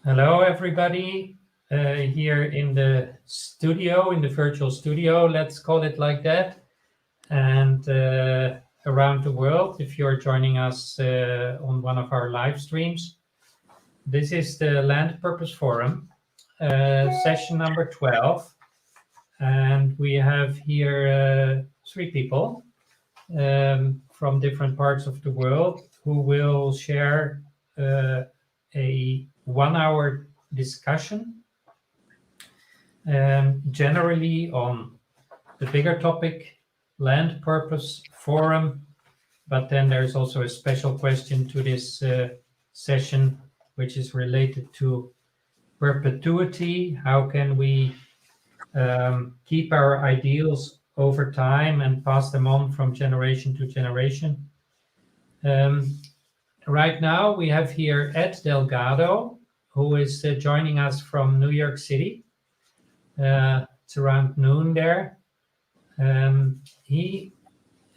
Hello, everybody, here in the studio, in the virtual studio, let's call it like that, and around the world, if you're joining us on one of our live streams. This is the Land Purpose Forum, session number 12, and we have here three people from different parts of the world who will share a 1 hour discussion, generally on the bigger topic, land purpose forum. But then there's also a special question to this session, which is related to perpetuity. How can we keep our ideals over time and pass them on from generation to generation? Right now, we have here Ed Delgado, who is joining us from New York City. It's around noon there. He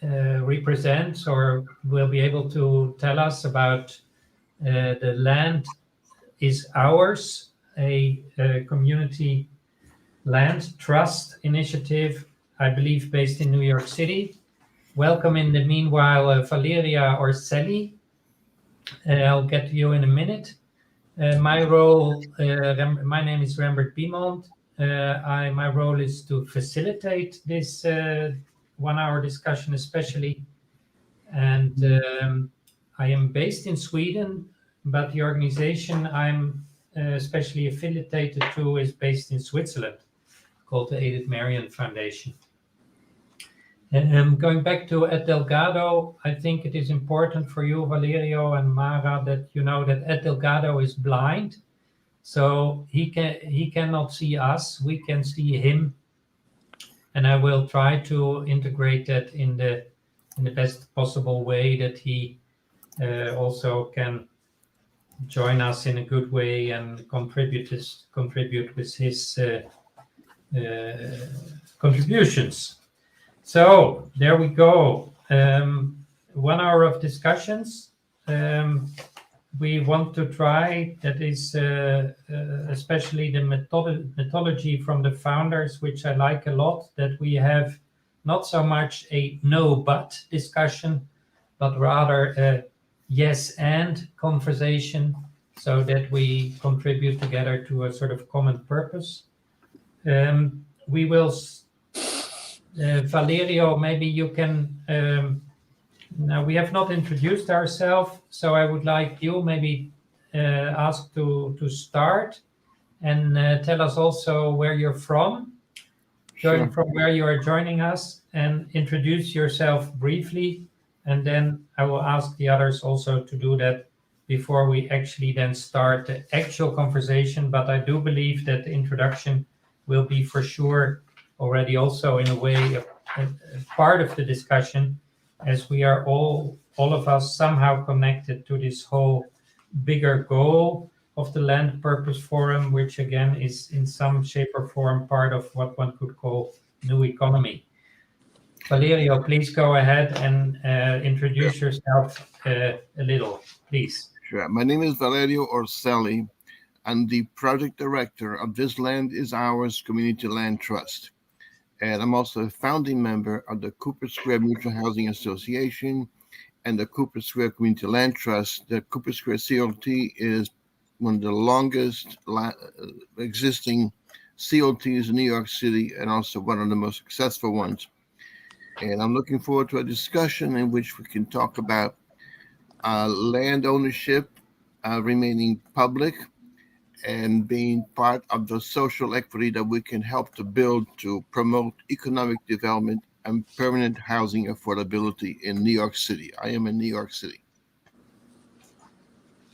represents or will be able to tell us about the Land is Ours, a community land trust initiative, I believe based in New York City. Welcome in the meanwhile, Valeria Orselli. I'll get to you in a minute. My name is Rembert Biemond. My role is to facilitate this 1 hour discussion, especially. And I am based in Sweden, but the organization I'm especially affiliated to is based in Switzerland, called the Edith Marion Foundation. Going back to Ed Delgado, I think it is important for you, Valerio and Mara, that you know that Ed Delgado is blind, so he cannot see us. We can see him, and I will try to integrate that in the best possible way, that he also can join us in a good way and contribute with his contributions. So there we go. 1 hour of discussions. We want to try, that is especially the methodology from the founders, which I like a lot, that we have not so much a no but discussion, but rather a yes and conversation, so that we contribute together to a sort of common purpose. We will Valerio, maybe you can. Now we have not introduced ourselves, so I would like you maybe ask to start and tell us also where you're from, Sure. from where you are joining us, and introduce yourself briefly, and then I will ask the others also to do that before we actually then start the actual conversation. But I do believe that the introduction will be for sure already also in a way a part of the discussion, as we are all of us somehow connected to this whole bigger goal of the Land Purpose Forum, which again is in some shape or form part of what one could call new economy. Valerio, please go ahead and introduce yourself a little, please. Sure. My name is Valerio Orselli. I'm the project director of This Land is Ours Community Land Trust. And I'm also a founding member of the Cooper Square Mutual Housing Association and the Cooper Square Community Land Trust. The Cooper Square COT is one of the longest existing COTs in New York City, and also one of the most successful ones. And I'm looking forward to a discussion in which we can talk about land ownership remaining public, and being part of the social equity that we can help to build to promote economic development and permanent housing affordability in New York City. I am in New York City.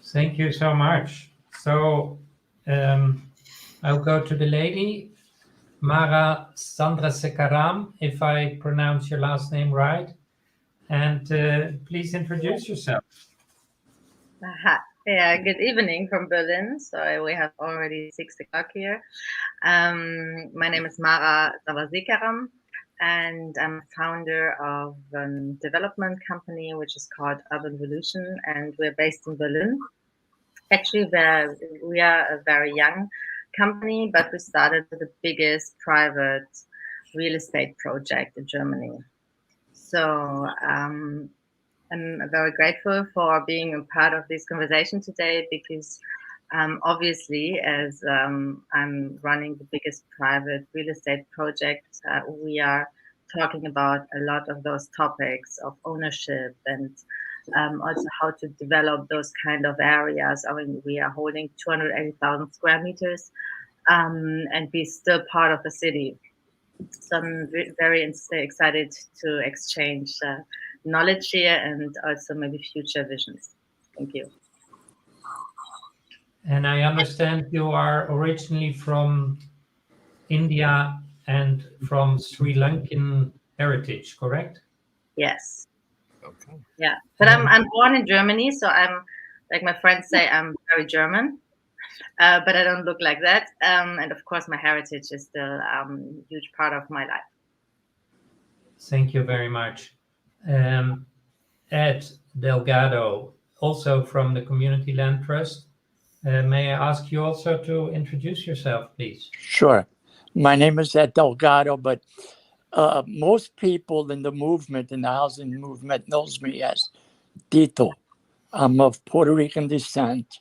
Thank you so much. So I'll go to the lady, Mara Sandrasekaram, if I pronounce your last name right. And please introduce yourself. Yeah, good evening from Berlin. So we have already 6 o'clock here. My name is Mara Sandrasekaram, and I'm founder of a development company which is called Urban Evolution, and we're based in Berlin. Actually, we are a very young company, but we started the biggest private real estate project in Germany. So I'm very grateful for being a part of this conversation today, because obviously, as I'm running the biggest private real estate project, we are talking about a lot of those topics of ownership and also how to develop those kind of areas. I mean, we are holding 280,000 square meters and be still part of the city. So I'm very excited to exchange knowledge here and also maybe future visions. Thank you. And I understand you are originally from India and from Sri Lankan heritage, correct? Yes. Okay. Yeah, but I'm born in Germany, so I'm, like my friends say, I'm very German, but I don't look like that. And of course, my heritage is still a huge part of my life. Thank you very much. Ed Delgado, also from the Community Land Trust. May I ask you also to introduce yourself, please? Sure. My name is Ed Delgado, but most people in the movement, in the housing movement, knows me as Tito. I'm of Puerto Rican descent,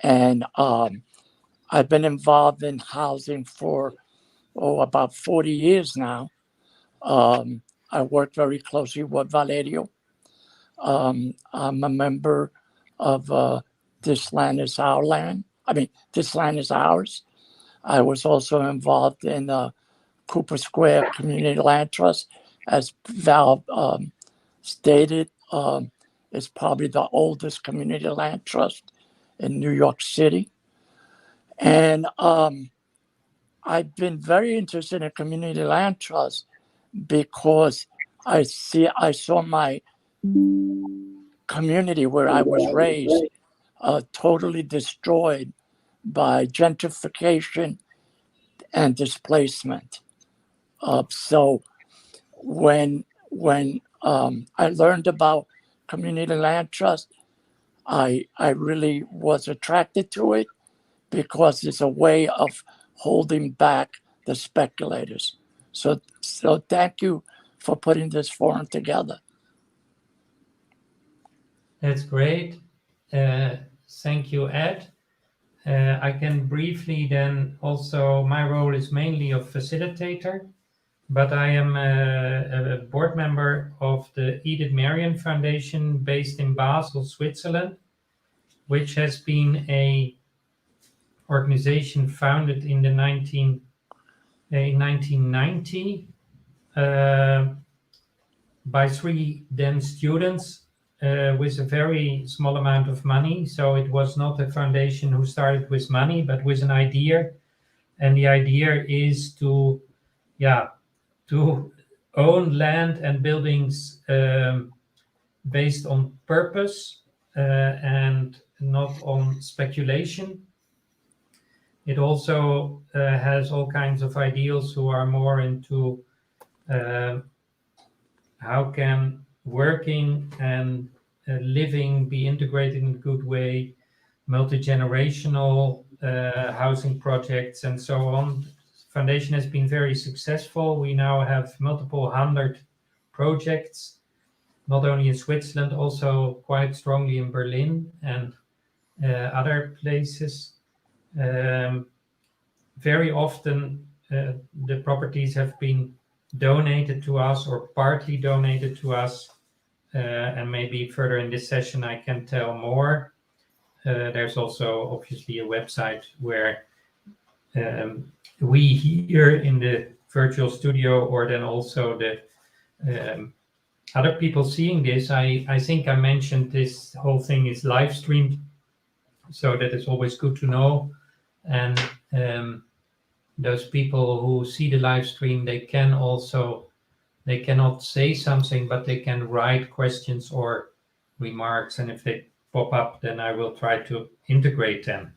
and I've been involved in housing for about 40 years now. I work very closely with Valerio. I'm a member of This Land is Our Land. This Land is Ours. I was also involved in Cooper Square Community Land Trust, as Val stated. It's probably the oldest community land trust in New York City. And I've been very interested in community land trust because I saw my community where I was raised totally destroyed by gentrification and displacement. So when I learned about community land trust, I really was attracted to it because it's a way of holding back the speculators. So thank you for putting this forum together. That's great. Thank you, Ed. I can briefly then also, my role is mainly of facilitator, but I am a board member of the Edith Marion Foundation based in Basel, Switzerland, which has been a organization founded in the 1990 by 3 then students with a very small amount of money. So it was not a foundation who started with money, but with an idea. And the idea is to own land and buildings based on purpose and not on speculation. It also has all kinds of ideals who are more into how can working and living be integrated in a good way, multi-generational housing projects and so on. Foundation has been very successful. We now have multiple 100 projects, not only in Switzerland, also quite strongly in Berlin and other places. Very often the properties have been donated to us or partly donated to us, and maybe further in this session I can tell more. There's also obviously a website where we here in the virtual studio, or then also the other people seeing this, I think I mentioned this whole thing is live streamed, so that is always good to know. And those people who see the live stream, they cannot say something, but they can write questions or remarks, and if they pop up, then I will try to integrate them.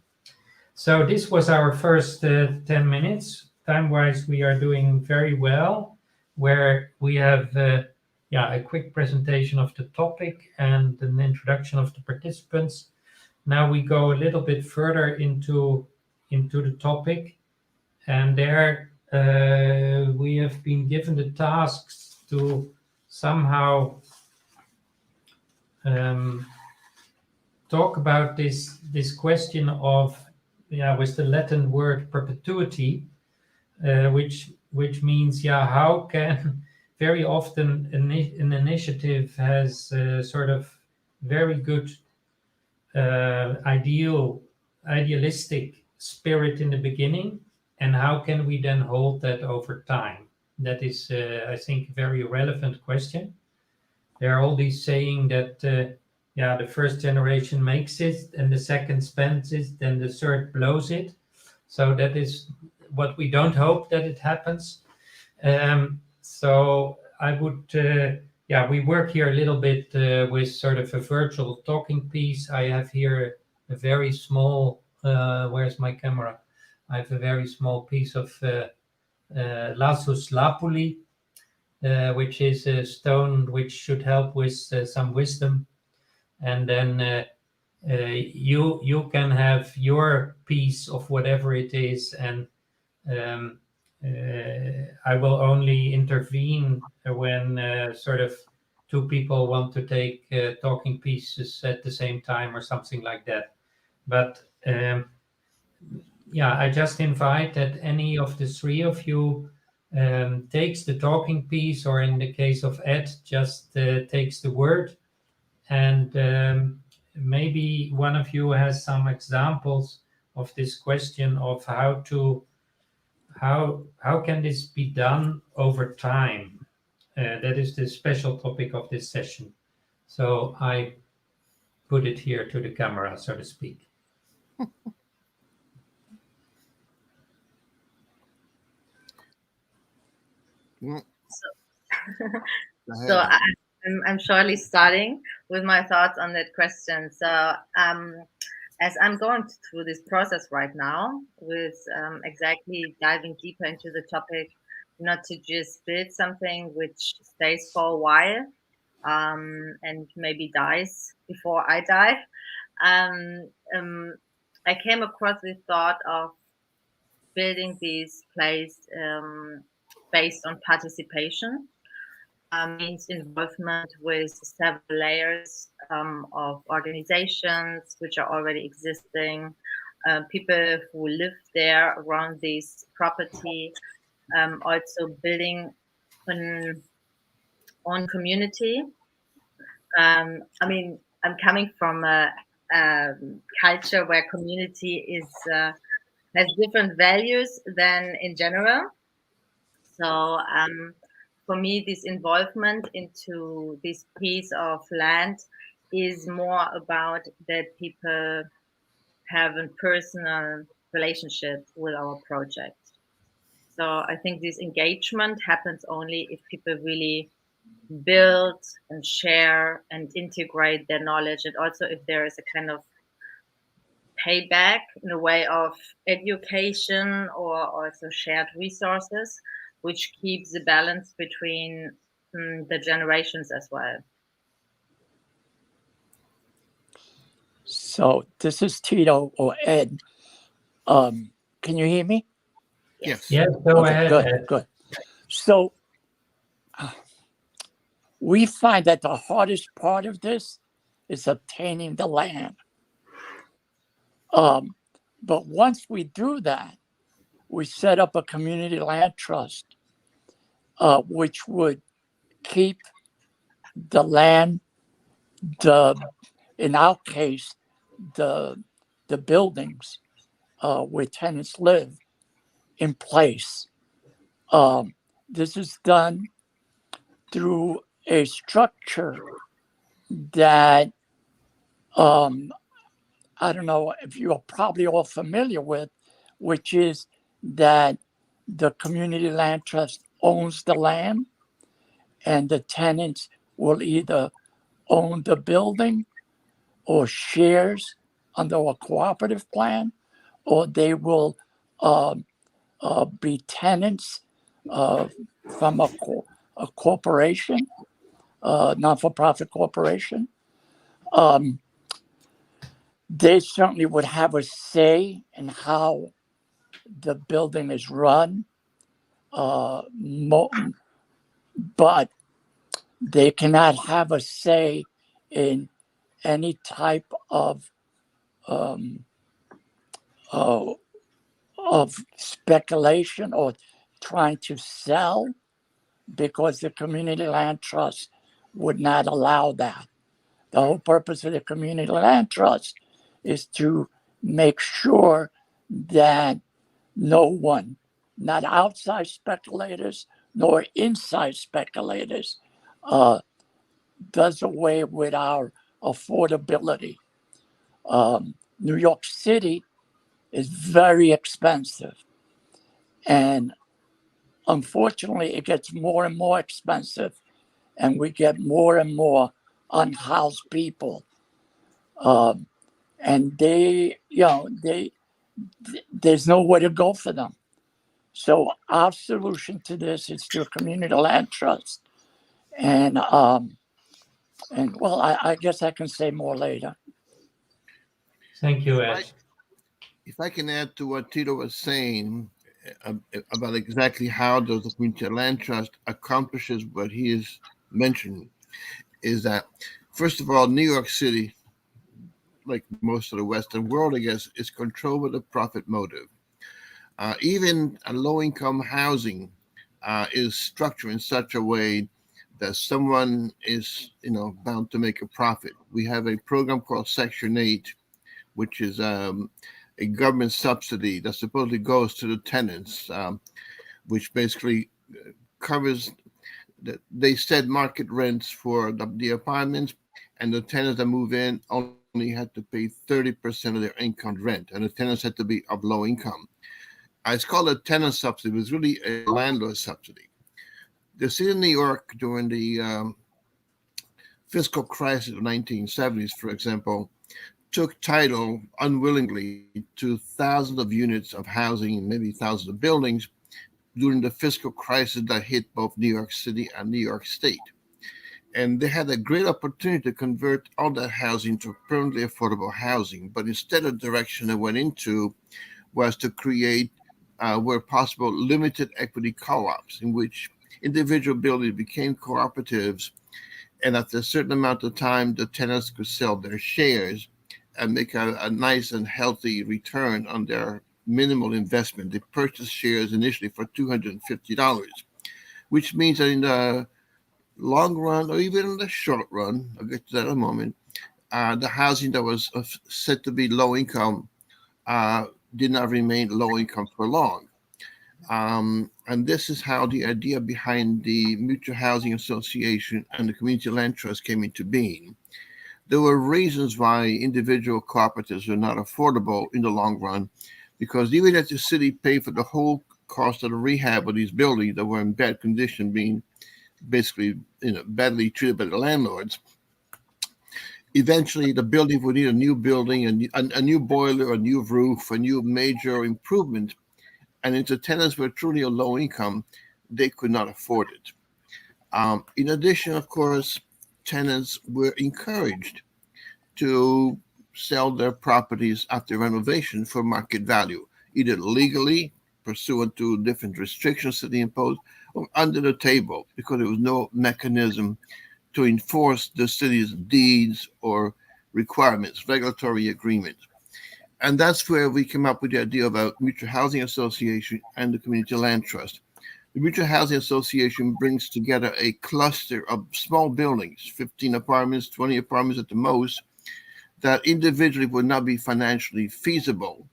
So this was our first 10 minutes. Time-wise, we are doing very well, where we have a quick presentation of the topic and an introduction of the participants. now we go a little bit further into the topic, and there we have been given the tasks to somehow talk about this question of, with the Latin word perpetuity, which means, how can very often an initiative has sort of very good idealistic spirit in the beginning, and how can we then hold that over time? That is, I think, a very relevant question. There are all these saying that the first generation makes it, and the second spends it, then the third blows it. So that is what we don't hope that it happens. So I would, we work here a little bit with sort of a virtual talking piece. I have here a very small, where's my camera? I have a very small piece of Lasus Lapuli, which is a stone which should help with some wisdom. And then you can have your piece of whatever it is, and I will only intervene when sort of two people want to take talking pieces at the same time or something like that. But I just invite that any of the three of you takes the talking piece, or in the case of Ed, just takes the word, and maybe one of you has some examples of this question of how can this be done over time. That is the special topic of this session. So I put it here to the camera, so to speak. So I'm surely starting with my thoughts on that question. So as I'm going through this process right now with exactly diving deeper into the topic, not to just build something which stays for a while and maybe dies before I die, I came across the thought of building this place based on participation. Means involvement with several layers of organizations which are already existing, people who live there around this property, also building an own community. I mean, I'm coming from a culture where community has different values than in general. So for me, this involvement into this piece of land is more about that people have a personal relationship with our project. So I think this engagement happens only if people really build and share and integrate their knowledge, and also if there is a kind of payback in a way of education or also shared resources, which keeps the balance between the generations as well. So this is Tito or Ed. Can you hear me? Yes. Yes, go ahead. Good. So we find that the hardest part of this is obtaining the land. But once we do that, we set up a community land trust, which would keep the land, in our case, the buildings where tenants live in place. This is done through a structure that I don't know if you're probably all familiar with, which is that the community land trust owns the land, and the tenants will either own the building or shares under a cooperative plan, or they will be tenants from a corporation, non-for-profit corporation. they certainly would have a say in how the building is run, but they cannot have a say in any type um, uh, of speculation or trying to sell, because the community land trust would not allow that. The whole purpose of the community land trust is to make sure that no one, not outside speculators nor inside speculators, uh, does away with our affordability. New York City is very expensive, and unfortunately, it gets more and more expensive, and we get more and more unhoused people. And there's nowhere to go for them. So our solution to this is through community land trust, and well, I guess I can say more later. Thank you, Ed. If I can add to what Tito was saying about exactly how does the community land trust accomplishes what he is mentioning, is that first of all, New York City, like most of the Western world, I guess, is controlled with a profit motive. Even a low-income housing is structured in such a way that someone is, bound to make a profit. We have a program called Section 8, which is a government subsidy that supposedly goes to the tenants, which basically covers they set market rents for the apartments, and the tenants that move in only had to pay 30% of their income rent, and the tenants had to be of low income. It's called a tenant subsidy, but it's really a landlord subsidy. The city of New York during the fiscal crisis of the 1970s, for example, took title unwillingly to thousands of units of housing, maybe thousands of buildings, during the fiscal crisis that hit both New York City and New York State. And they had a great opportunity to convert all that housing to permanently affordable housing. But instead, the direction they went into was to create, where possible, limited equity co-ops in which individual buildings became cooperatives. And after a certain amount of time, the tenants could sell their shares and make a nice and healthy return on their minimal investment. They purchased shares initially for $250, which means that in the long run, or even in the short run, I'll get to that in a moment, the housing that was said to be low income did not remain low income for long. And this is how the idea behind the Mutual Housing Association and the Community Land Trust came into being. There were reasons why individual cooperatives were not affordable in the long run, because even if the city paid for the whole cost of the rehab of these buildings that were in bad condition, being basically badly treated by the landlords, eventually the building would need a new building, a new boiler, a new roof, a new major improvement. And if the tenants were truly a low income, they could not afford it. In addition, of course, tenants were encouraged to sell their properties after renovation for market value, either legally, pursuant to different restrictions that they imposed, or under the table, because there was no mechanism to enforce the city's deeds or requirements, regulatory agreements. And that's where we came up with the idea of a Mutual Housing Association and the Community Land Trust. The Mutual Housing Association brings together a cluster of small buildings, 15 apartments, 20 apartments at the most, that individually would not be financially feasible.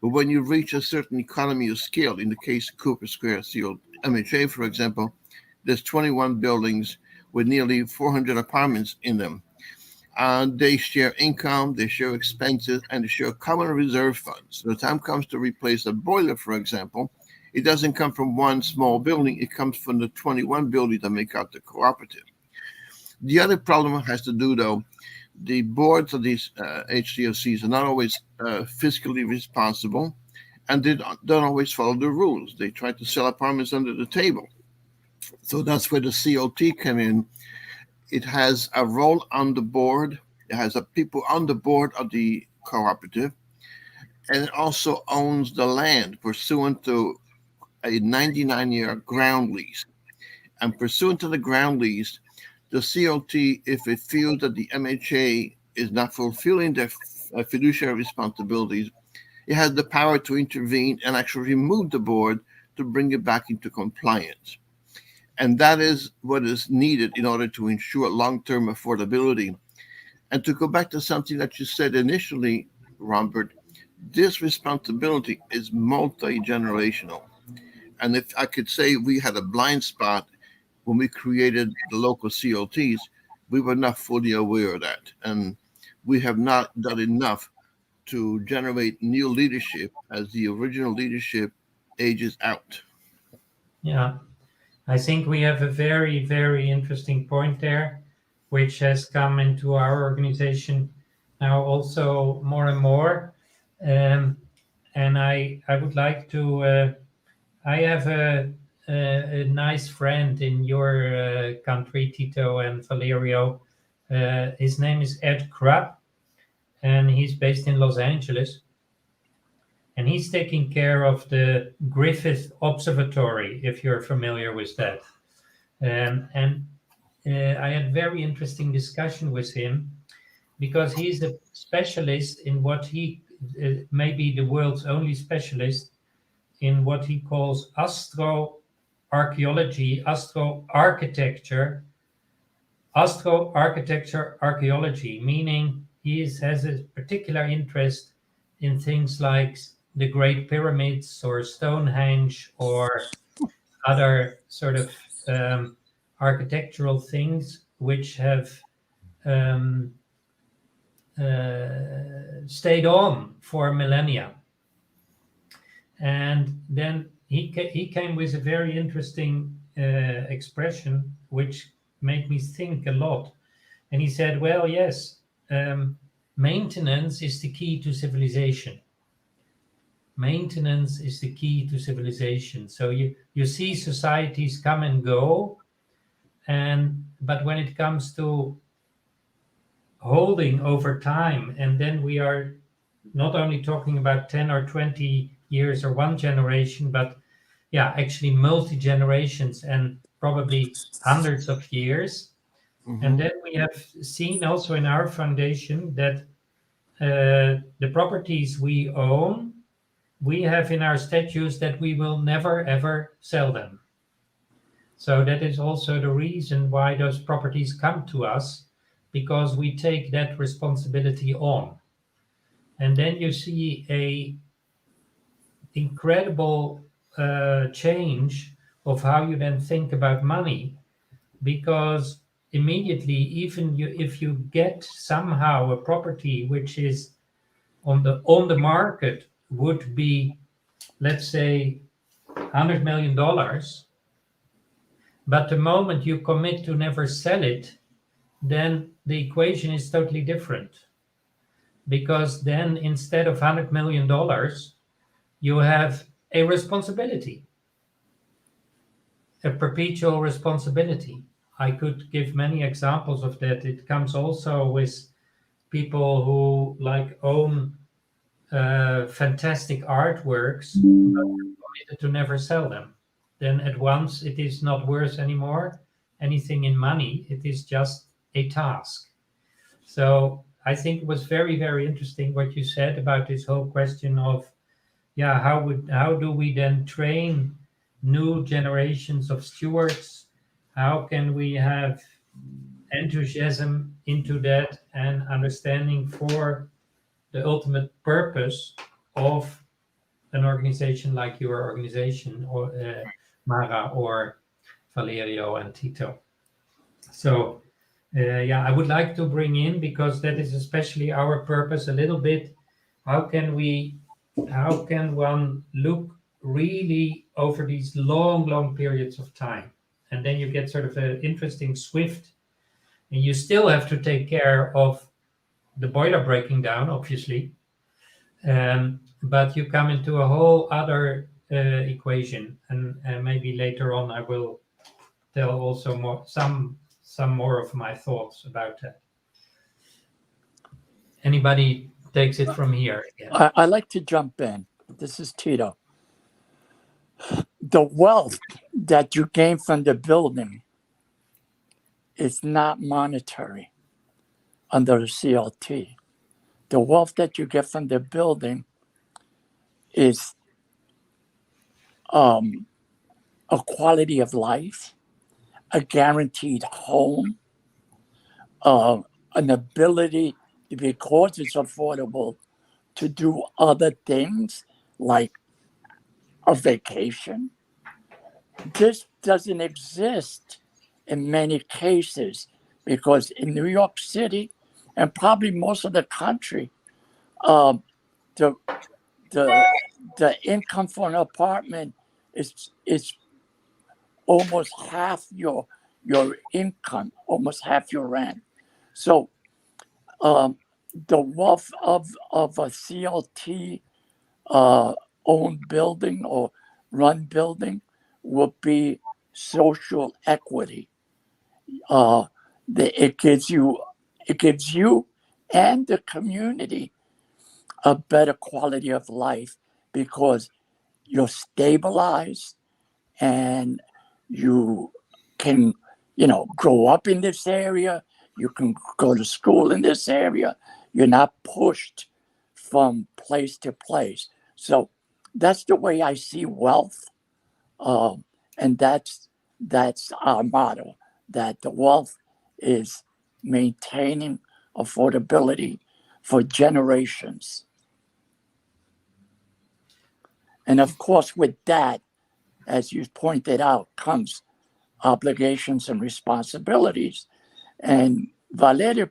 But when you reach a certain economy of scale, in the case of Cooper Square MHA, for example, there's 21 buildings with nearly 400 apartments in them. They share income, they share expenses, and they share common reserve funds. So the time comes to replace a boiler, for example, it doesn't come from one small building, it comes from the 21 buildings that make up the cooperative. The other problem has to do, though, the boards of these HCOCs are not always fiscally responsible, and they don't always follow the rules. They try to sell apartments under the table. So that's where the COT come in. It has a role on the board. It has people on the board of the cooperative, and it also owns the land pursuant to a 99-year ground lease. And pursuant to the ground lease, the COT, if it feels that the MHA is not fulfilling their fiduciary responsibilities, it has the power to intervene and actually remove the board to bring it back into compliance. And that is what is needed in order to ensure long-term affordability. And to go back to something that you said initially, Rembert, this responsibility is multi-generational. And if I could say we had a blind spot when we created the local COTs, we were not fully aware of that. And we have not done enough to generate new leadership as the original leadership ages out. Yeah, I think we have a very, very interesting point there, which has come into our organization now also more and more. And I would like to, I have a nice friend in your country, Tito and Valerio. His name is Ed Krupp, and he's based in Los Angeles. And he's taking care of the Griffith Observatory, if you're familiar with that. And I had very interesting discussion with him because he's a specialist in what he, maybe the world's only specialist in what he calls astroarchaeology, astroarchitecture archaeology, meaning he has a particular interest in things like the Great Pyramids or Stonehenge or other sort of architectural things which have stayed on for millennia. And then he came with a very interesting expression which made me think a lot. And he said, well, yes, maintenance is the key to civilization. Maintenance is the key to civilization. So you see societies come and go, but when it comes to holding over time, and then we are not only talking about 10 or 20 years or one generation, but actually multi-generations and probably hundreds of years. Mm-hmm. And then we have seen also in our foundation that the properties we own, we have in our statutes that we will never ever sell them. So that is also the reason why those properties come to us, because we take that responsibility on. And then you see a incredible change of how you then think about money, because immediately, even if you get somehow a property which is on the market would be, let's say, $100 million, but the moment you commit to never sell it, then the equation is totally different. Because then instead of $100 million, you have a responsibility, a perpetual responsibility. I could give many examples of that. It comes also with people who own fantastic artworks, but committed to never sell them. Then at once it is not worth anymore anything in money. It is just a task. So I think it was very, very interesting what you said about this whole question of, how do we then train new generations of stewards? How can we have enthusiasm into that and understanding for the ultimate purpose of an organization like your organization, or Mara or Valerio and Tito? So I would like to bring in, because that is especially our purpose a little bit, how can one look really over these long periods of time? And then you get sort of an interesting swift, and you still have to take care of the boiler breaking down, obviously, but you come into a whole other equation, and maybe later on I will tell also some more of my thoughts about that. Anybody takes it from here again. I like to jump in. This is Tito. The wealth that you gain from the building is not monetary under the CLT. The wealth that you get from the building is a quality of life, a guaranteed home, an ability, because it's affordable, to do other things like a vacation. This doesn't exist in many cases because in New York City and probably most of the country, the income for an apartment is almost half your income, almost half your rent. So the wealth of a CLT owned building or run building will be social equity. It gives you and the community a better quality of life because you're stabilized and you can, grow up in this area. You can go to school in this area. You're not pushed from place to place. So that's the way I see wealth. And that's our motto, that the wealth is maintaining affordability for generations. And of course, with that, as you pointed out, comes obligations and responsibilities. And Valeria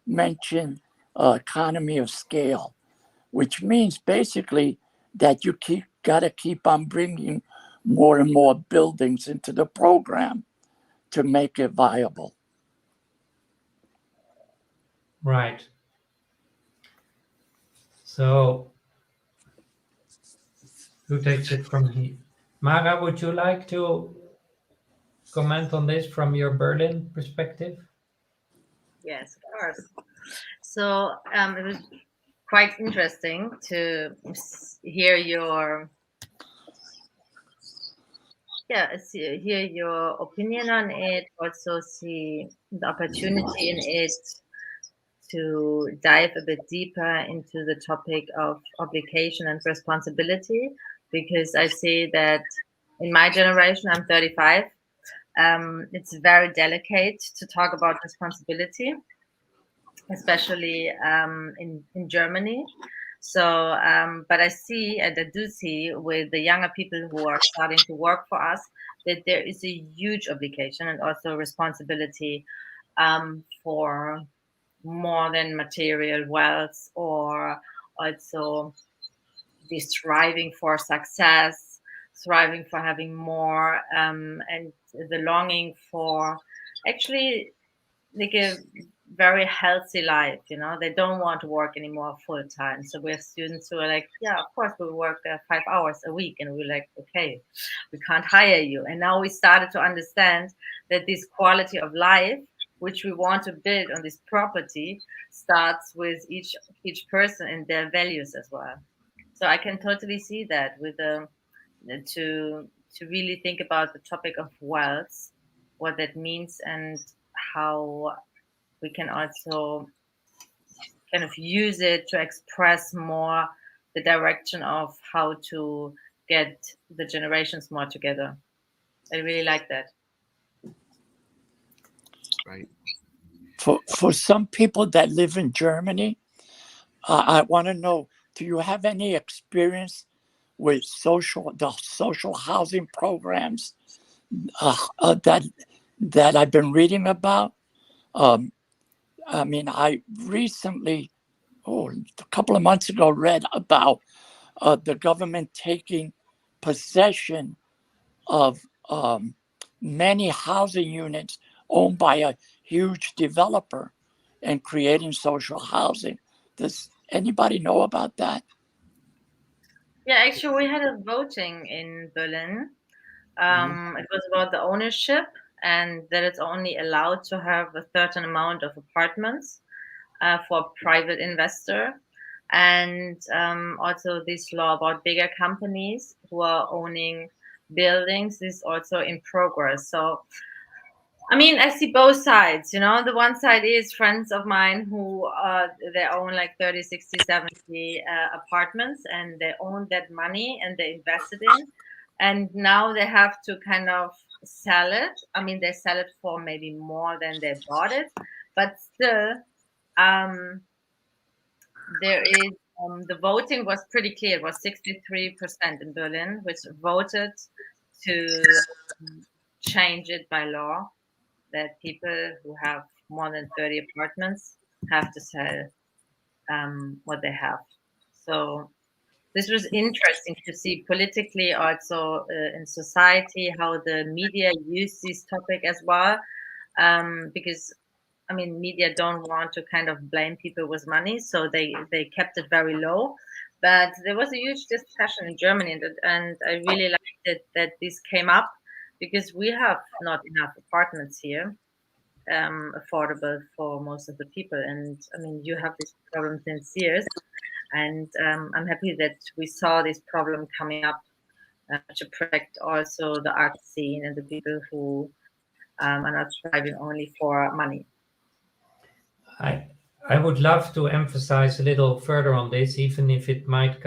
mentioned economy of scale, which means basically that you got to keep on bringing more and more buildings into the program to make it viable. Right. So, who takes it from here? Mara, would you like to comment on this from your Berlin perspective? Yes, of course. So it was quite interesting to hear your hear your opinion on it. Also see the opportunity in it to dive a bit deeper into the topic of obligation and responsibility, because I see that in my generation, I'm 35. It's very delicate to talk about responsibility, especially in Germany. So, but I see, and I do see with the younger people who are starting to work for us, that there is a huge obligation and also responsibility for more than material wealth, or also be striving for success, striving for having more, and the longing for actually like a very healthy life. They don't want to work anymore full time. So we have students who are like, yeah, of course we work 5 hours a week, and we're like, okay, we can't hire you. And now we started to understand that this quality of life, which we want to build on this property, starts with each person and their values as well. So I can totally see that with to really think about the topic of wealth, what that means, and how we can also kind of use it to express more the direction of how to get the generations more together. I really like that. Right. For some people that live in Germany, I want to know, do you have any experience with the social housing programs that I've been reading about? I mean, I recently, a couple of months ago, read about the government taking possession of many housing units owned by a huge developer and creating social housing. Does anybody know about that? Yeah, actually, we had a voting in Berlin. It was about the ownership, and that it's only allowed to have a certain amount of apartments for a private investor. And also this law about bigger companies who are owning buildings is also in progress. So I mean, I see both sides, the one side is friends of mine who they own like 30, 60, 70 apartments, and they own that money and they invested in, and now they have to kind of sell it. I mean, they sell it for maybe more than they bought it, but still there is the voting was pretty clear. It was 63% in Berlin which voted to change it by law, that people who have more than 30 apartments have to sell what they have. So this was interesting to see politically, also in society, how the media use this topic as well, because I mean, media don't want to kind of blame people with money, so they kept it very low. But there was a huge discussion in Germany, and I really liked it that this came up, because we have not enough apartments here, affordable for most of the people. And I mean, you have this problem since years, and I'm happy that we saw this problem coming up to protect also the art scene and the people who are not striving only for money. I would love to emphasize a little further on this, even if it might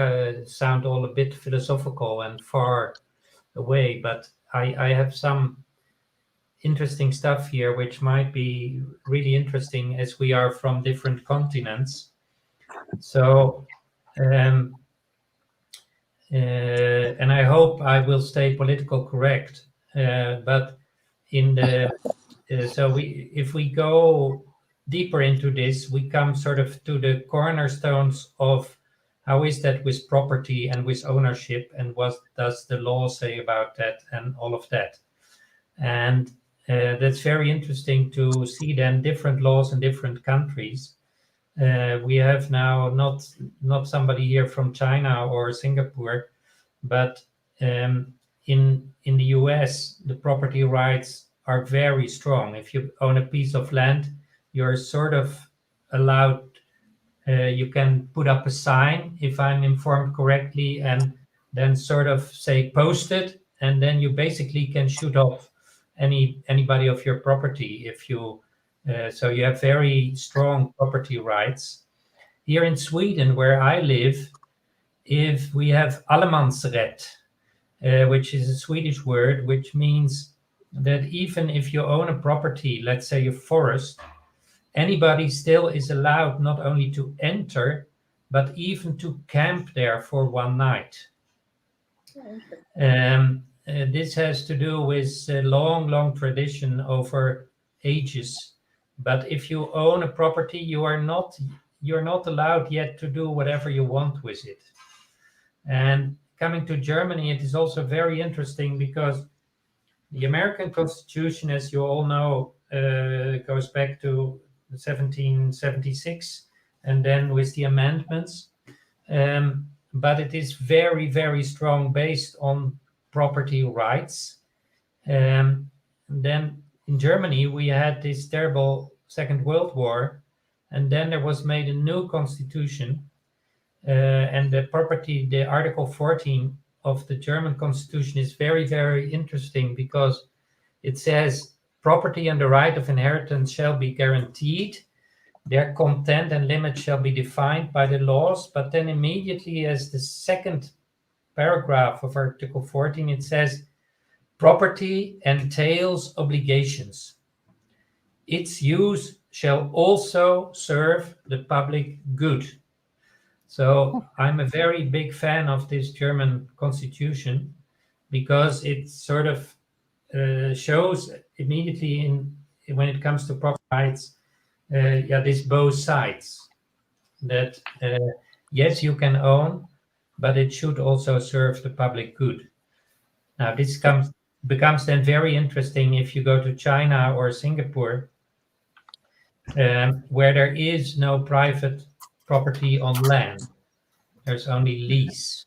sound all a bit philosophical and far away, but I have some interesting stuff here which might be really interesting, as we are from different continents. So and I hope I will stay political correct, but in the if we go deeper into this, we come sort of to the cornerstones of how is that with property and with ownership, and what does the law say about that, and all of that. And that's very interesting to see then different laws in different countries. We have now not somebody here from China or Singapore, but in the US, the property rights are very strong. If you own a piece of land, you're sort of allowed, you can put up a sign, if I'm informed correctly, and then sort of say post it, and then you basically can shoot off anybody of your property if you so you have very strong property rights. Here in Sweden, where I live, if we have allemansrätt, which is a Swedish word, which means that even if you own a property, let's say a forest, anybody still is allowed not only to enter, but even to camp there for one night. This has to do with a long tradition over ages. But if you own a property, you're not allowed yet to do whatever you want with it. And coming to Germany, it is also very interesting, because the American Constitution, as you all know, goes back to 1776, and then with the amendments. But it is very strong, based on property rights. Then in Germany, we had this terrible Second World War, and then there was made a new constitution, and the Article 14 of the German Constitution is very interesting, because it says property and the right of inheritance shall be guaranteed. Their content and limits shall be defined by the laws. But then immediately, as the second paragraph of Article 14, it says property entails obligations. Its use shall also serve the public good. So I'm a very big fan of this German constitution, because it sort of shows immediately when it comes to property rights, this both sides, that yes, you can own, but it should also serve the public good. Now this becomes then very interesting if you go to China or Singapore, where there is no private property on land. There's only lease.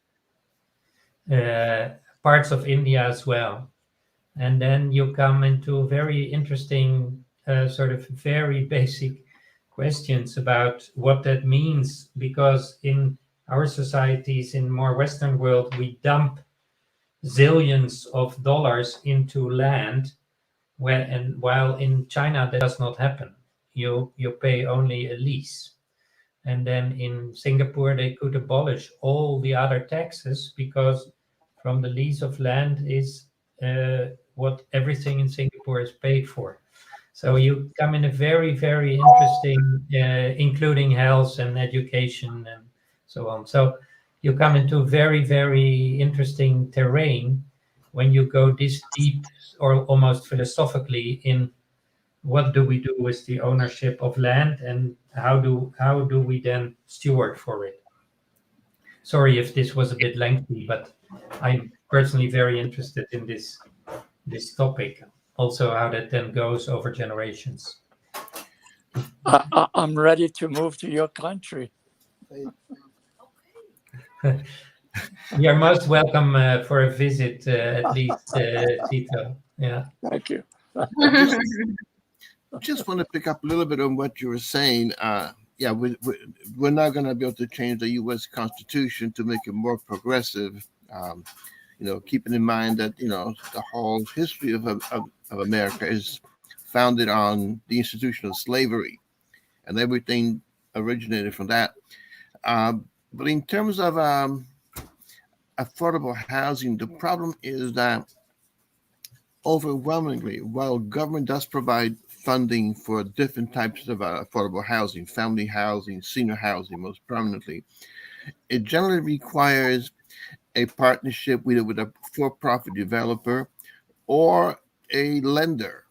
Parts of India as well. And then you come into very interesting, sort of very basic questions about what that means, because in our societies in more Western world, we dump zillions of dollars into land, while in China that does not happen. You pay only a lease. And then in Singapore, they could abolish all the other taxes, because from the lease of land is what everything in Singapore is paid for. So you come in a very, very interesting, including health and education and so on. So you come into very, very interesting terrain when you go this deep, or almost philosophically, in what do we do with the ownership of land, and how do we then steward for it. Sorry if this was a bit lengthy, but I'm personally very interested in this topic, also how that then goes over generations. I'm ready to move to your country. You are most welcome for a visit, at least, Tito. Yeah. Thank you. Just want to pick up a little bit on what you were saying. Yeah, we're not going to be able to change the U.S. Constitution to make it more progressive. Keeping in mind that the whole history of America is founded on the institution of slavery, and everything originated from that. But in terms of affordable housing, the problem is that overwhelmingly, while government does provide funding for different types of affordable housing, family housing, senior housing, most prominently, it generally requires a partnership either with a for-profit developer or a lender.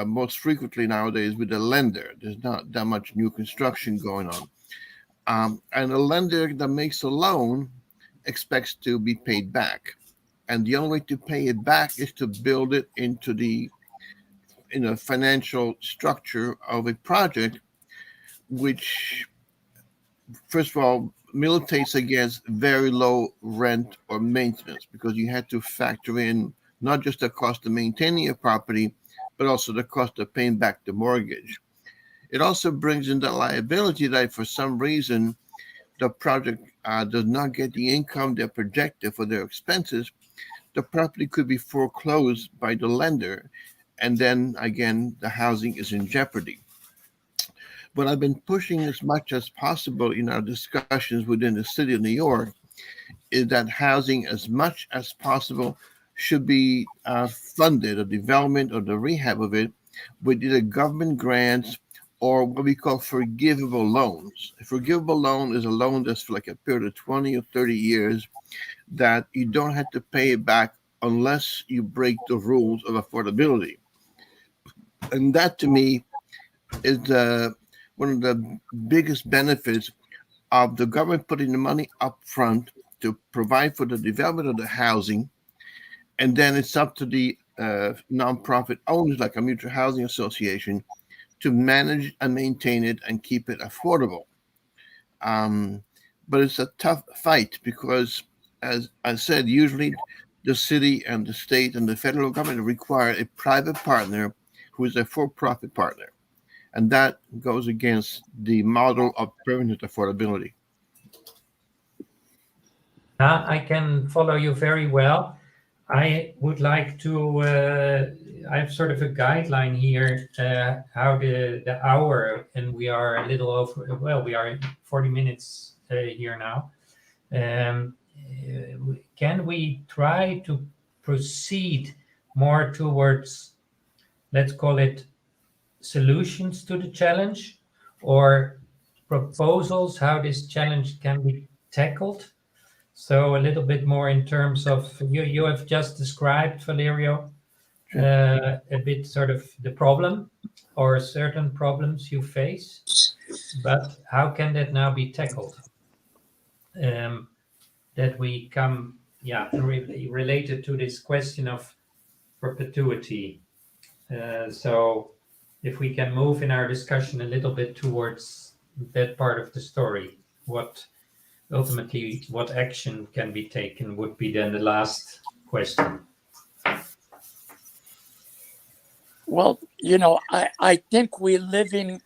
Most frequently nowadays with a lender. There's not that much new construction going on. And a lender that makes a loan expects to be paid back. And the only way to pay it back is to build it into the financial structure of a project, which, first of all, militates against very low rent or maintenance, because you had to factor in not just the cost of maintaining a property, but also the cost of paying back the mortgage. It also brings in the liability that for some reason the project does not get the income they're projected for their expenses, the property could be foreclosed by the lender, and then again the housing is in jeopardy. But I've been pushing as much as possible in our discussions within the city of New York is that housing, as much as possible, should be funded, the development or the rehab of it, with either government grants or what we call forgivable loans. A forgivable loan is a loan that's for like a period of 20 or 30 years that you don't have to pay it back unless you break the rules of affordability. And that, to me, is one of the biggest benefits of the government putting the money up front to provide for the development of the housing. And then it's up to the nonprofit owners, like a mutual housing association, to manage and maintain it and keep it affordable. But it's a tough fight because, as I said, usually the city and the state and the federal government require a private partner who is a for-profit partner. And that goes against the model of permanent affordability. I can follow you very well. I would like to, I have sort of a guideline here, how the hour, and we are a little over, well, we are 40 minutes here now. Can we try to proceed more towards, let's call it, solutions to the challenge, or proposals how this challenge can be tackled? So a little bit more in terms of, you have just described, Valerio, a bit sort of the problem or certain problems you face, but how can that now be tackled? That we come, related to this question of perpetuity. So if we can move in our discussion a little bit towards that part of the story, ultimately what action can be taken would be then the last question. Well, I think we're living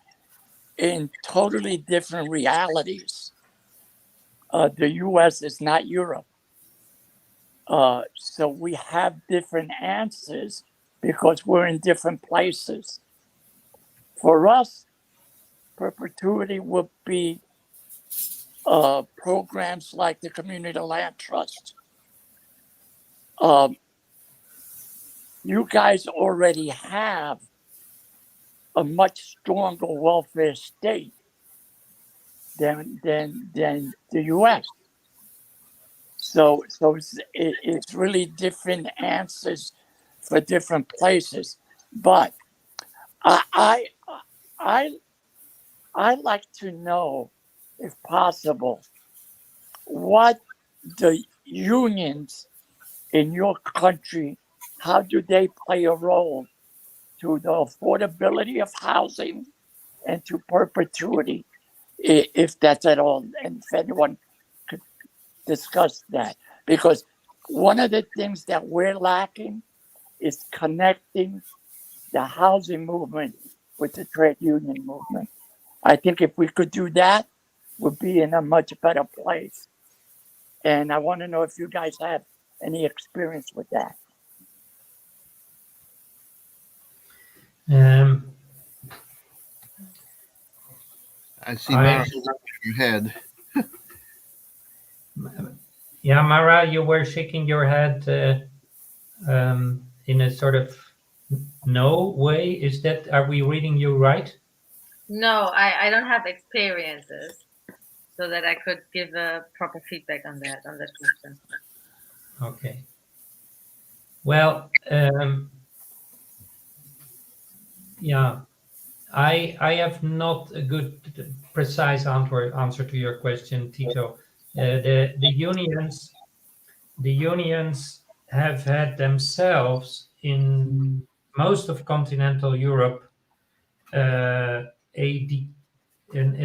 in totally different realities. The U.S. is not Europe. So we have different answers because we're in different places. For us, perpetuity would be programs like the Community Land Trust. You guys already have a much stronger welfare state than the U.S. So it's really different answers for different places. But I like to know, if possible, what the unions in your country, how do they play a role to the affordability of housing and to perpetuity, if that's at all, and if anyone could discuss that. Because one of the things that we're lacking is connecting the housing movement with the trade union movement. I think if we could do that, we'd be in a much better place. And I want to know if you guys have any experience with that. I see Mara shaking your head. Yeah, Mara, you were shaking your head in a sort of no way. Is that, are we reading you right? No, I don't have experiences so that I could give a proper feedback on that question. Okay. Well, yeah, I have not a good, precise answer to your question, Tito. The unions have had themselves in most of continental Europe an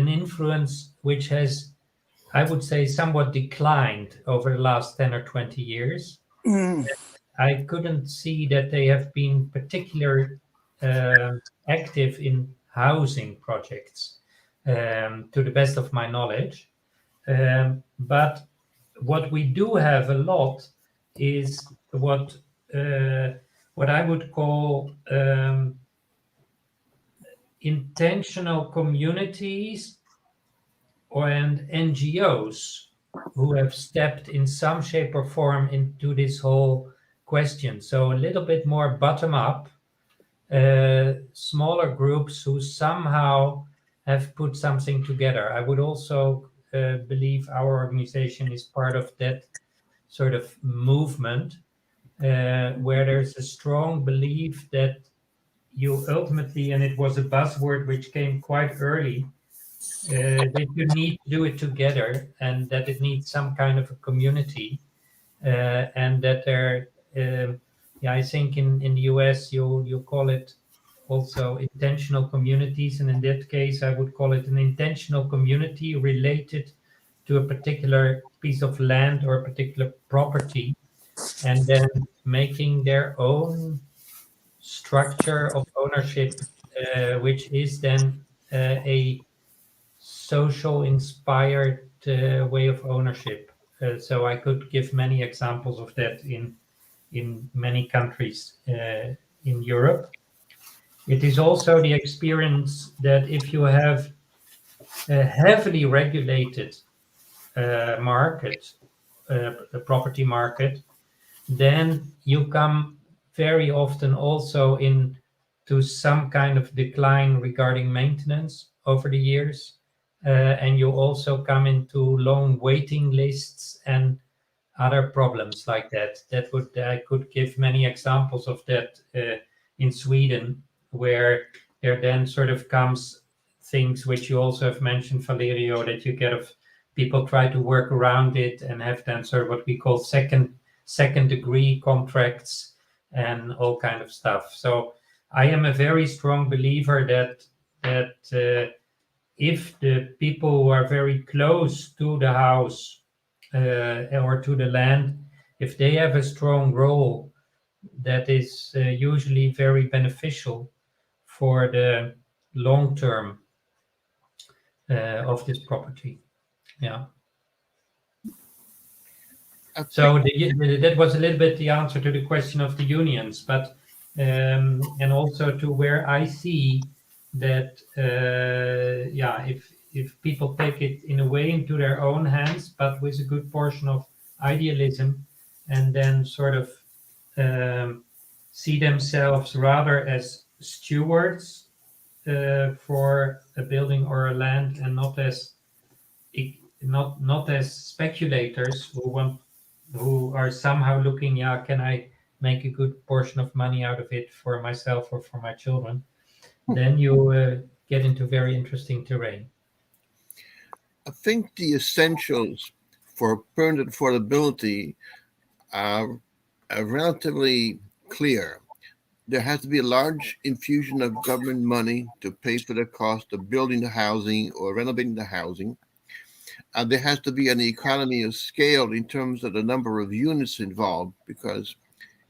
influence which has, I would say, somewhat declined over the last 10 or 20 years. I couldn't see that they have been particularly active in housing projects, to the best of my knowledge. But what we do have a lot is what I would call intentional communities and NGOs who have stepped in some shape or form into this whole question. So a little bit more bottom up, smaller groups who somehow have put something together. I would also believe our organization is part of that sort of movement, where there's a strong belief that you ultimately, and it was a buzzword which came quite early, that you need to do it together, and that it needs some kind of a community, and that there, I think in the US you call it also intentional communities, and in that case I would call it an intentional community related to a particular piece of land or a particular property, and then making their own structure of ownership, which is then a social inspired way of ownership. So I could give many examples of that in many countries in Europe. It is also the experience that if you have a heavily regulated market, a property market, then you come very often also into some kind of decline regarding maintenance over the years. And you also come into long waiting lists and other problems like that. I could give many examples of that in Sweden, where there then sort of comes things which you also have mentioned, Valerio, that you get of people try to work around it and have then sort of what we call second degree contracts and all kind of stuff. So I am a very strong believer that if the people who are very close to the house or to the land, if they have a strong role, that is usually very beneficial for the long-term of this property. Yeah. So So that was a little bit the answer to the question of the unions, but and also to where I see that if people take it in a way into their own hands, but with a good portion of idealism, and then sort of see themselves rather as stewards for a building or a land, and not as speculators who are somehow looking, can I make a good portion of money out of it for myself or for my children? Then you get into very interesting terrain. I think the essentials for permanent affordability are relatively clear. There has to be a large infusion of government money to pay for the cost of building the housing or renovating the housing. There has to be an economy of scale in terms of the number of units involved, because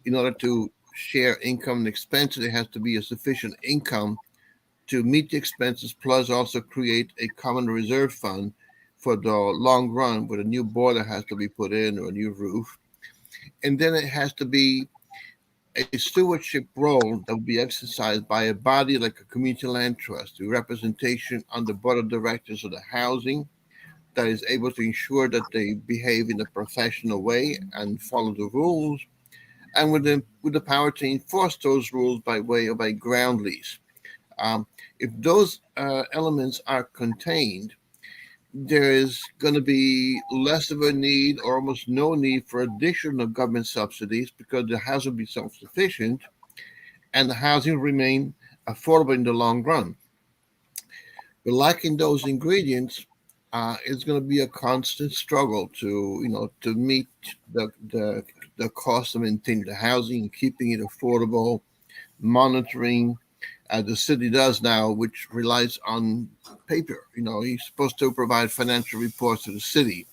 in order to share income and expenses, there has to be a sufficient income to meet the expenses, plus also create a common reserve fund for the long run, where a new boiler has to be put in or a new roof. And then it has to be a stewardship role that will be exercised by a body like a community land trust, the representation on the board of directors of the housing, that is able to ensure that they behave in a professional way and follow the rules, and with the power to enforce those rules by way of a ground lease. If those elements are contained, there is going to be less of a need, or almost no need, for additional government subsidies, because the house will be self-sufficient and the housing will remain affordable in the long run. But lacking those ingredients, it's going to be a constant struggle to meet the cost of maintaining the housing, keeping it affordable, monitoring. The city does now, which relies on paper. You're supposed to provide financial reports to the city,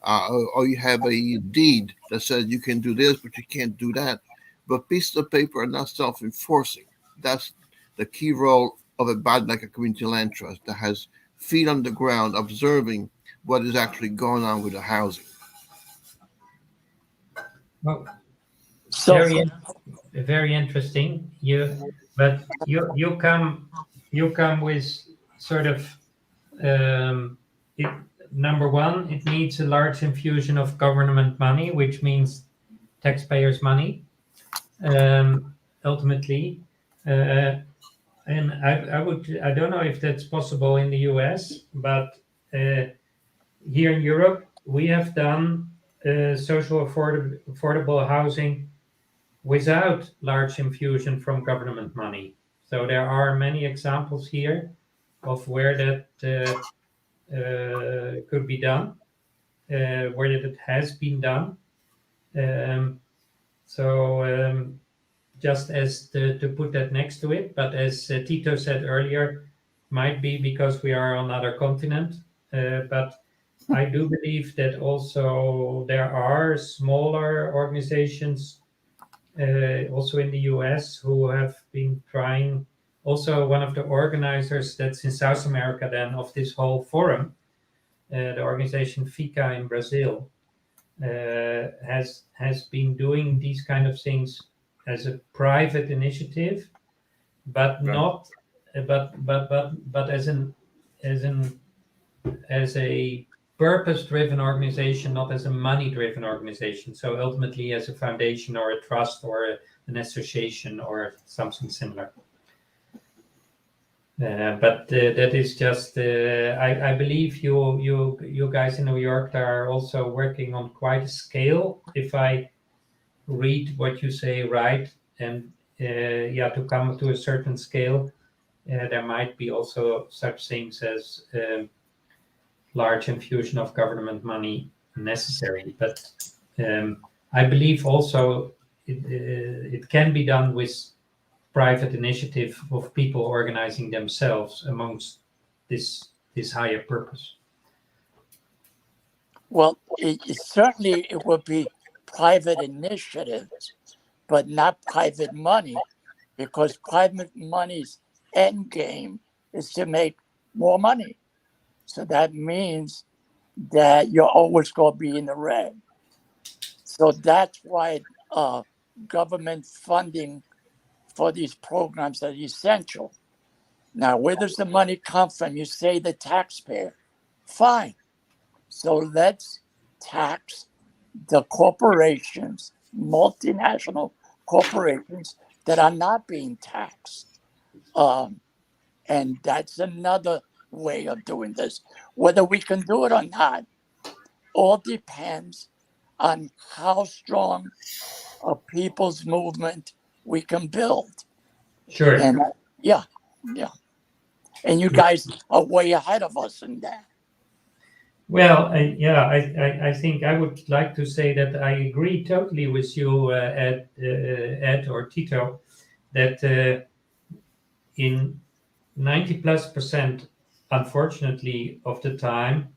or you have a deed that says you can do this, but you can't do that. But pieces of paper are not self-enforcing. That's the key role of a body like a community land trust that has feet on the ground, observing what is actually going on with the housing. Well, So, very interesting. You come with sort of number one, it needs a large infusion of government money, which means taxpayers' money, ultimately. And I don't know if that's possible in the US, but here in Europe, we have done social affordable housing without large infusion from government money. So there are many examples here of where that could be done, where that it has been done. Just as to put that next to it, but as Tito said earlier, might be because we are on another continent, but I do believe that also there are smaller organizations also in the US who have been trying. Also, one of the organizers that's in South America then of this whole forum, the organization FICA in Brazil, has been doing these kind of things as a private initiative, but not but as a purpose-driven organization, not as a money-driven organization. So ultimately as a foundation or a trust or an association or something similar. But that is just, I believe you guys in New York are also working on quite a scale, if I read what you say right, and to come to a certain scale, there might be also such things as large infusion of government money necessary. But I believe also it can be done with private initiative of people organizing themselves amongst this higher purpose. well, certainly it would be private initiatives, but not private money, because private money's end game is to make more money. So that means that you're always going to be in the red. So that's why government funding for these programs are essential. Now, where does the money come from? You say the taxpayer. Fine. So let's tax the corporations, multinational corporations that are not being taxed. And that's another way of doing this. Whether we can do it or not, all depends on how strong a people's movement we can build. Sure. And yeah. And you guys are way ahead of us in that. Well, I think I would like to say that I agree totally with you, Ed or Tito, that in 90+%, unfortunately, of the time,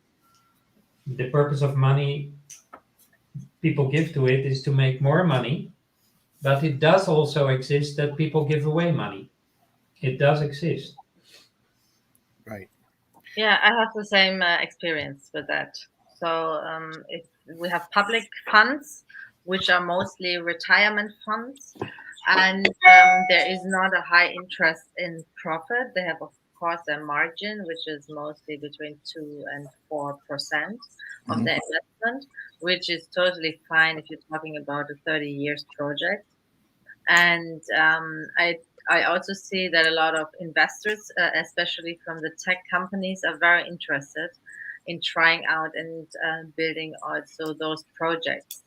the purpose of money people give to it is to make more money, but it does also exist that people give away money. It does exist. Right. Yeah, I have the same experience with that. So if we have public funds, which are mostly retirement funds, and there is not a high interest in profit. They have, of course, their margin, which is mostly between 2 and 4% of the investment, which is totally fine if you're talking about a 30 years project. And I also see that a lot of investors, especially from the tech companies, are very interested in trying out and building also those projects.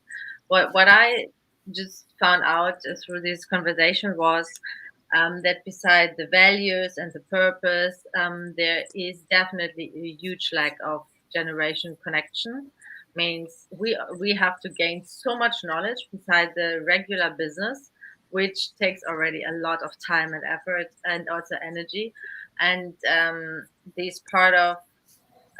What I just found out through this conversation was that beside the values and the purpose, there is definitely a huge lack of generation connection. Means we have to gain so much knowledge beside the regular business, which takes already a lot of time and effort and also energy. And this part of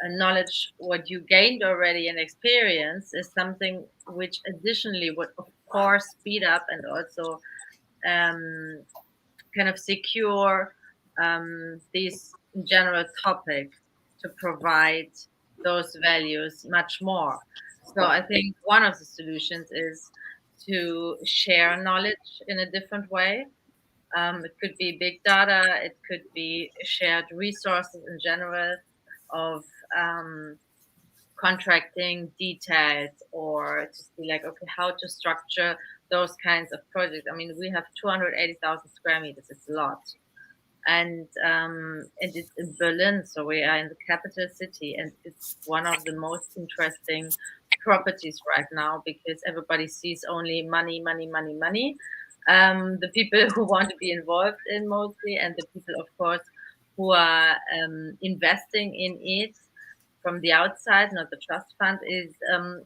knowledge, what you gained already and experience, is something which additionally would, of course, speed up and also kind of secure this general topic to provide those values much more. So I think one of the solutions is to share knowledge in a different way. It could be big data, it could be shared resources in general of contracting details, or to see like, okay, how to structure those kinds of projects. I mean, we have 280,000 square meters. It's a lot. And it's in Berlin, so we are in the capital city, and it's one of the most interesting properties right now because everybody sees only money. The people who want to be involved in mostly, and the people, of course, who are investing in it from the outside, not the trust fund, is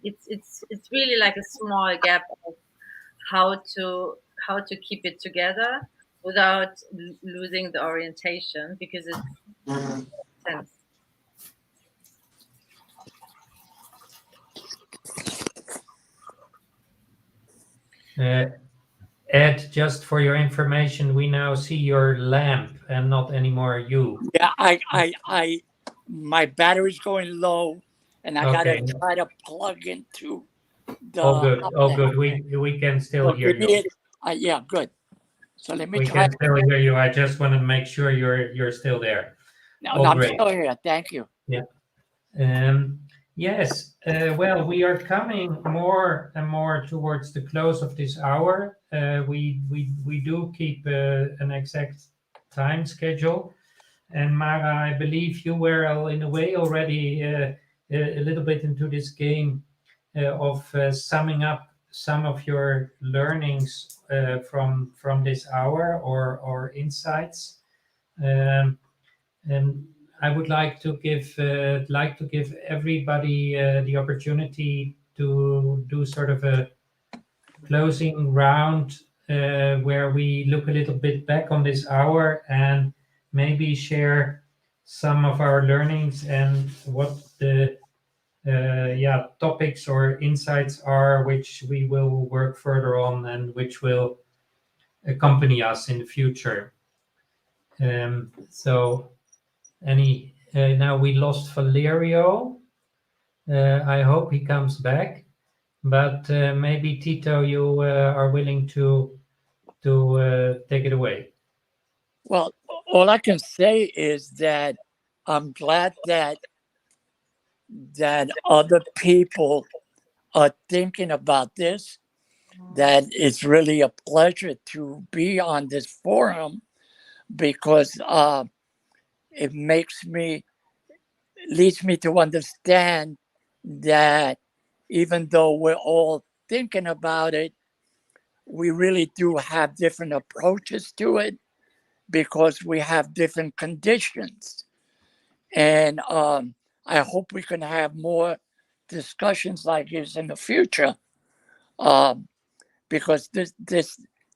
it's really like a small gap of how to keep it together without losing the orientation, because it makes sense. Ed, just for your information, we now see your lamp and not anymore you. Yeah, I my battery's going low, and I Okay. gotta try to plug into the. All good. We can still So hear give me you. yeah, good. So let me We try. can still hear you. I just want to make sure you're still there. No, Oh, I'm great. still here. Thank you. Yeah. Yes. Well, we are coming more and more towards the close of this hour. We do keep an exact time schedule. And Mara, I believe you were in a way already a little bit into this game of summing up some of your learnings from this hour or insights. And I would like to give everybody the opportunity to do sort of a closing round where we look a little bit back on this hour and maybe share some of our learnings and what the topics or insights are which we will work further on and which will accompany us in the future. So any now we lost Valerio. I hope he comes back. But maybe Tito, you are willing to take it away. Well, all I can say is that I'm glad that other people are thinking about this. That it's really a pleasure to be on this forum, because it leads me to understand that even though we're all thinking about it, we really do have different approaches to it, because we have different conditions. And I hope we can have more discussions like this in the future, because this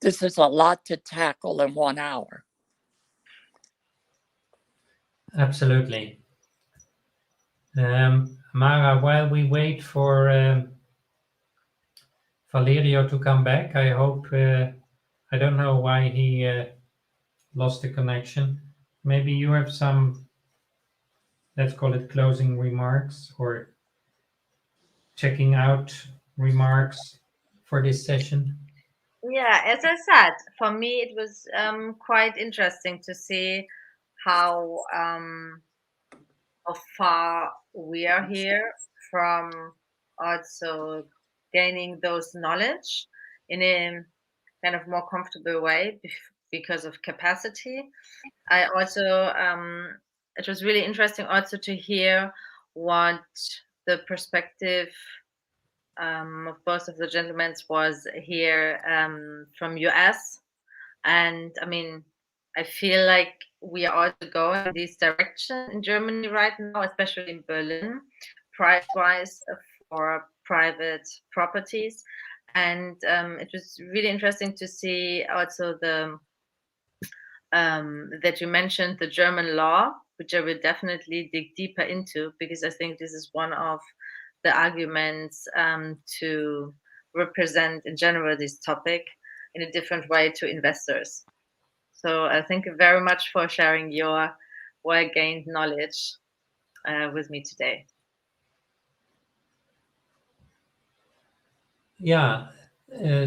is a lot to tackle in 1 hour. Absolutely. Mara, while we wait for Valerio to come back, I hope, I don't know why he lost the connection. Maybe you have some, let's call it closing remarks or checking out remarks for this session. Yeah, as I said, for me it was quite interesting to see how far we are here from also gaining those knowledge in a kind of more comfortable way because of capacity. I also it was really interesting also to hear what the perspective of both of the gentlemen was here from US. And I mean, I feel like we are also going in this direction in Germany right now, especially in Berlin, price-wise for private properties. And it was really interesting to see also the that you mentioned the German law, which I will definitely dig deeper into, because I think this is one of the arguments to represent in general this topic in a different way to investors. So thank you very much for sharing your well-gained knowledge with me today. Yeah,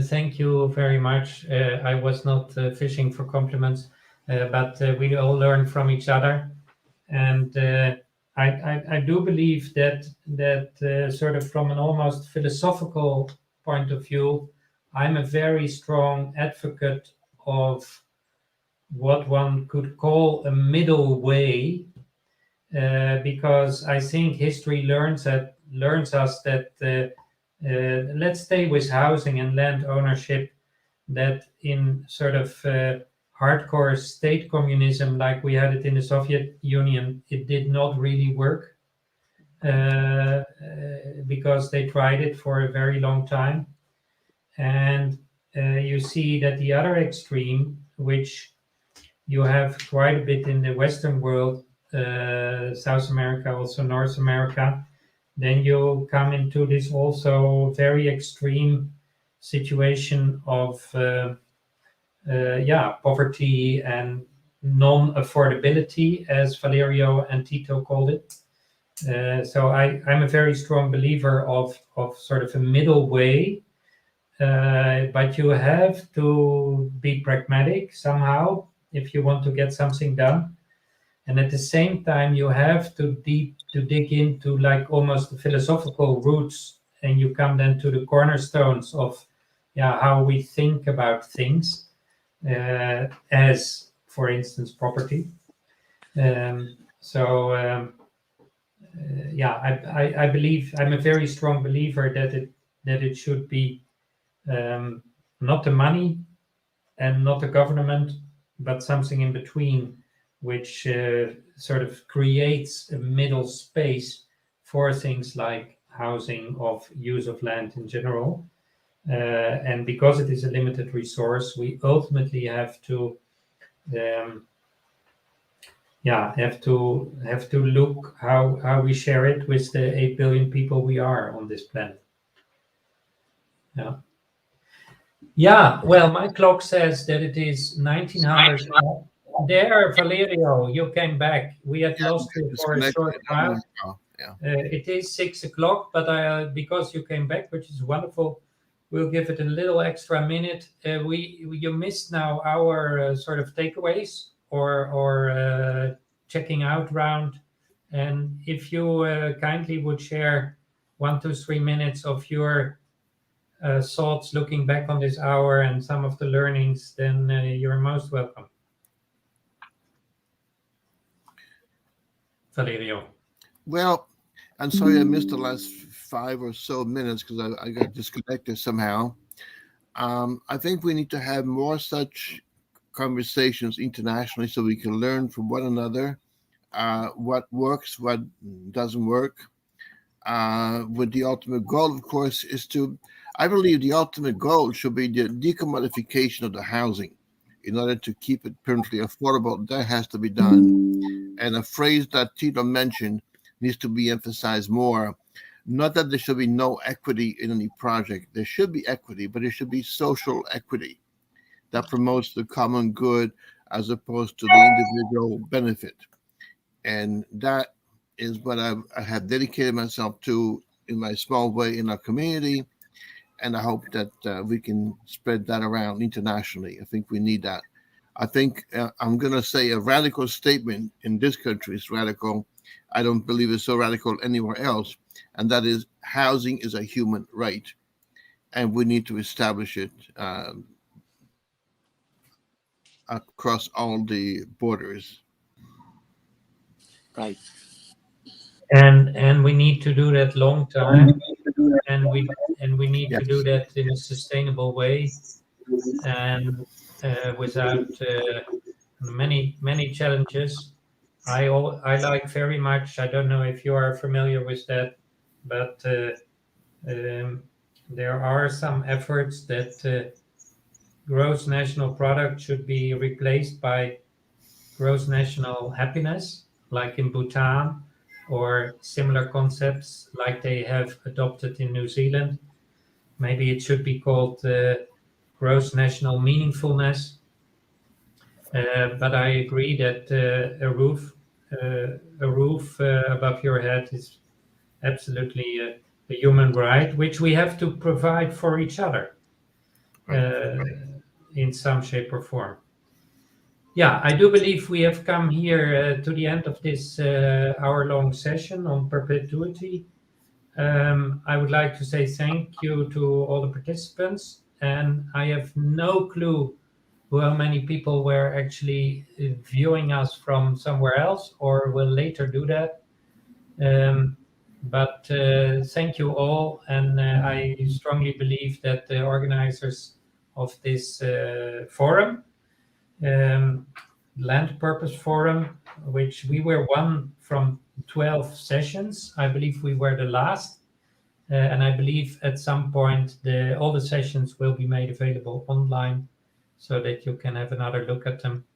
thank you very much. I was not fishing for compliments, but we all learn from each other. And I do believe that sort of from an almost philosophical point of view, I'm a very strong advocate of what one could call a middle way, because I think history learns us that let's stay with housing and land ownership, that in sort of hardcore state communism like we had it in the Soviet Union, it did not really work because they tried it for a very long time. And you see that the other extreme, which you have quite a bit in the Western world, South America, also North America, then you come into this also very extreme situation of poverty and non-affordability, as Valerio and Tito called it. So I'm a very strong believer of sort of a middle way, but you have to be pragmatic somehow if you want to get something done. And at the same time, you have to dig into like almost the philosophical roots, and you come then to the cornerstones of how we think about things, as for instance property. I believe, I'm a very strong believer that it should be not the money and not the government, but something in between, which sort of creates a middle space for things like housing, of use of land in general. And because it is a limited resource, we ultimately have to look how we share it with the 8 billion people we are on this planet. Yeah, well, my clock says that it is 1900 there, Valerio, you came back. We had lost you for a short while. Yeah. It is 6 o'clock, but because you came back, which is wonderful, we'll give it a little extra minute. You missed now our sort of takeaways or checking out round. And if you kindly would share 1 to 3 minutes of your thoughts looking back on this hour and some of the learnings, then you're most welcome. Valerio. Well, I'm sorry I missed the last 5 or so minutes because I got disconnected somehow. I think we need to have more such conversations internationally so we can learn from one another what works, what doesn't work. With the ultimate goal, of course, I believe the ultimate goal should be the decommodification of the housing. In order to keep it permanently affordable, that has to be done. And a phrase that Tito mentioned needs to be emphasized more. Not that there should be no equity in any project. There should be equity, but it should be social equity that promotes the common good as opposed to the individual benefit. And that is what I have dedicated myself to in my small way in our community. And I hope that we can spread that around internationally. I think we need that. I think I'm going to say a radical statement in this country is radical. I don't believe it's so radical anywhere else. And that is housing is a human right. And we need to establish it across all the borders. Right. And we need to do that long term, and we need to do that in a sustainable way, and without many challenges. I like very much. I don't know if you are familiar with that, but there are some efforts that gross national product should be replaced by gross national happiness, like in Bhutan, or similar concepts like they have adopted in New Zealand. Maybe it should be called gross national meaningfulness. But I agree that a roof above your head is absolutely a human right, which we have to provide for each other in some shape or form. Yeah, I do believe we have come here to the end of this hour-long session on perpetuity. I would like to say thank you to all the participants, and I have no clue how many people were actually viewing us from somewhere else or will later do that. But thank you all, and I strongly believe that the organizers of this forum, Land Purpose Forum, which we were one from 12 sessions. I believe we were the last. And I believe at some point all the sessions will be made available online so that you can have another look at them.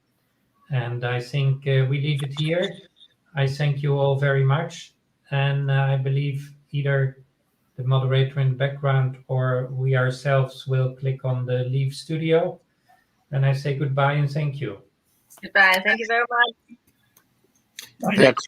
And I think we leave it here. I thank you all very much. And I believe either the moderator in the background or we ourselves will click on the Leave Studio. And I say goodbye and thank you. Goodbye. Thank you very much. Bye.